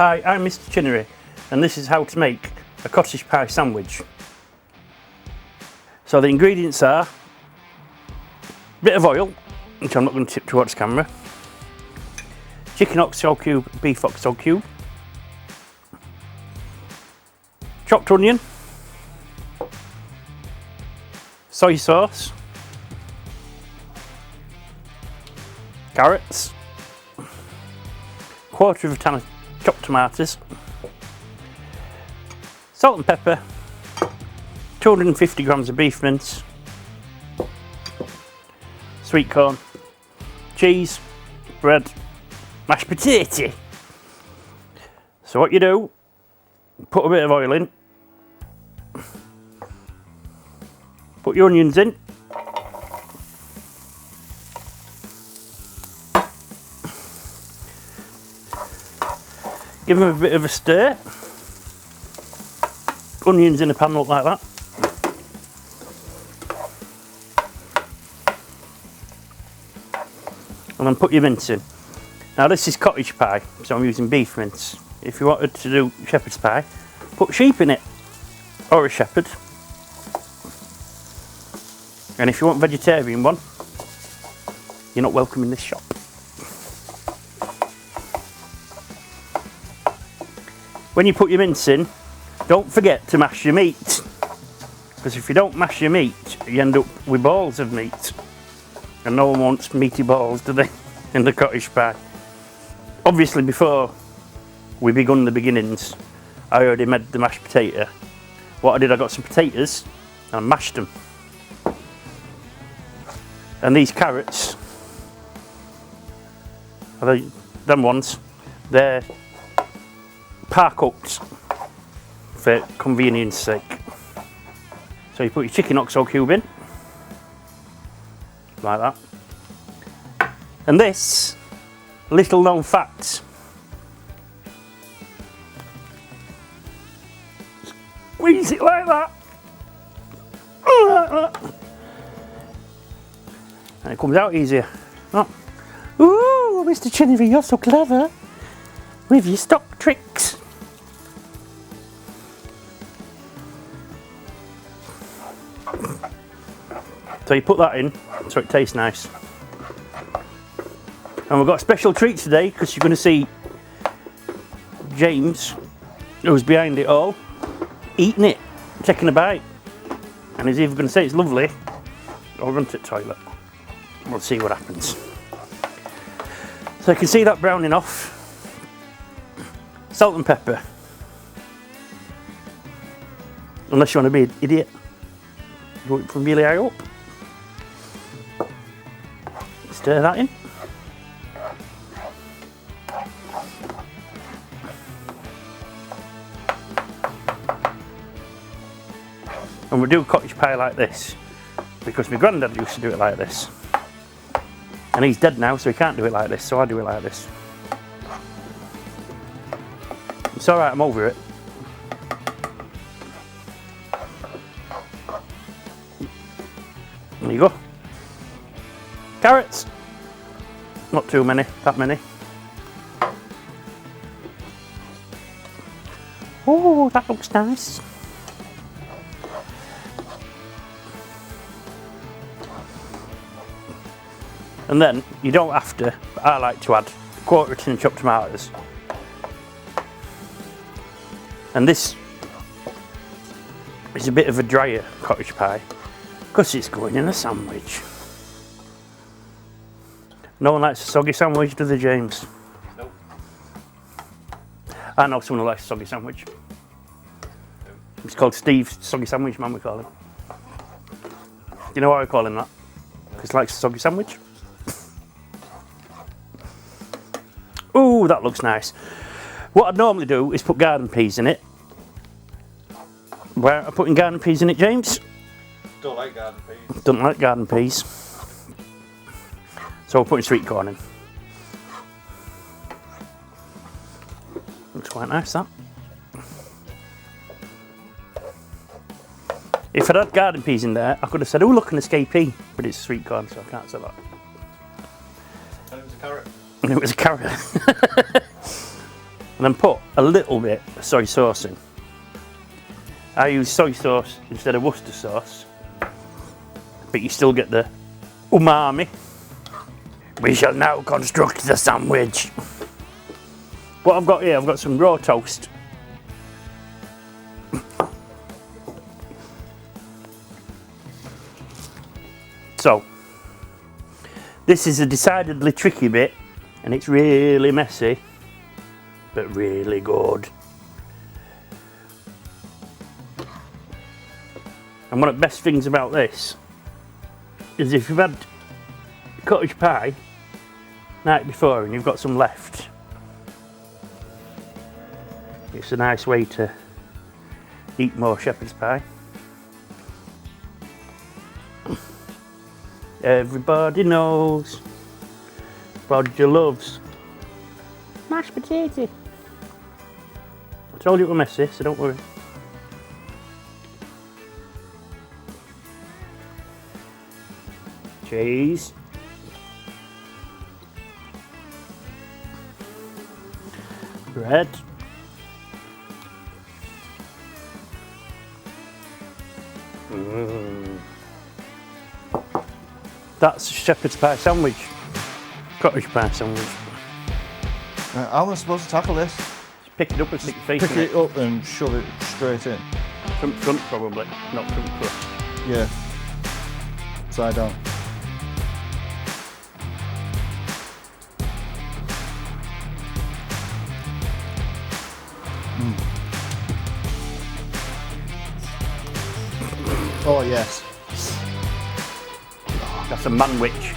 Hi, I'm Mr. Chinnery, and this is how to make a cottage pie sandwich. So the ingredients are a bit of oil, which I'm not going to tip towards camera, chicken oxtail cube, beef oxtail cube, chopped onion, soy sauce, carrots, quarter of a can of chopped tomatoes, salt and pepper, 250 grams of beef mince, sweet corn, cheese, bread, mashed potato. So what you do, put a bit of oil in, put your onions in, give them a bit of a stir. Onions in a pan look like that. And then put your mince in. Now this is cottage pie, so I'm using beef mince. If you wanted to do shepherd's pie, put sheep in it, or a shepherd. And if you want vegetarian one, you're not welcome in this shop. When you put your mince in, don't forget to mash your meat, because if you don't mash your meat, you end up with balls of meat, and no one wants meaty balls, do they, in the cottage pie? Obviously, before we begun the beginnings, I already made the mashed potato. What I did, I got some potatoes and I mashed them. And these carrots, them ones, they're par cooked for convenience sake. So you put your chicken oxtail cube in, like that. And this, little known fact, squeeze it like that, and it comes out easier. Oh. Ooh, Mr. Chinnery, you're so clever with your stock tricks. So you put that in so it tastes nice. And we've got a special treat today, because you're going to see James, who's behind it all, eating it, taking a bite. And he's either going to say it's lovely or run to the toilet. We'll see what happens. So you can see that browning off. Salt and pepper. Unless you want to be an idiot. You want it from really high up. Stir that in. And we do cottage pie like this because my granddad used to do it like this. And he's dead now, so he can't do it like this, so I do it like this. It's alright, I'm over it. There you go. Carrots. Not too many, that many. Oh, that looks nice. And then, you don't have to, but I like to add a quarter of a tin of chopped tomatoes. And this is a bit of a drier cottage pie, because it's going in a sandwich. No one likes a soggy sandwich, do they, James? Nope. I know someone who likes a soggy sandwich. It's called Steve Soggy Sandwich Man, we call him. Do you know why we call him that? Because he likes a soggy sandwich. Ooh, that looks nice. What I'd normally do is put garden peas in it. Why aren't I putting garden peas in it, James? Don't like garden peas. Don't like garden peas. So we're putting sweet corn in. Looks quite nice, that. If I'd had garden peas in there, I could have said, oh look, an escapee, but it's sweet corn, so I can't say that. And it was a carrot. And it was a carrot. and then put a little bit of soy sauce in. I use soy sauce instead of Worcester sauce, but you still get the umami. We shall now construct the sandwich. What I've got here, I've got some raw toast. So, this is a decidedly tricky bit, and it's really messy, but really good. And one of the best things about this is if you've had cottage pie night before and you've got some left, it's a nice way to eat more shepherd's pie. Everybody knows Roger loves mashed potato. I told you it was messy, so don't worry. Cheese. Bread. That's a shepherd's pie sandwich. Cottage pie sandwich. How am I supposed to tackle this? Just pick it up and stick your face Pick in it up and shove it straight in. Front probably, not front crust. Yeah. Side down. Oh yes. That's a manwich.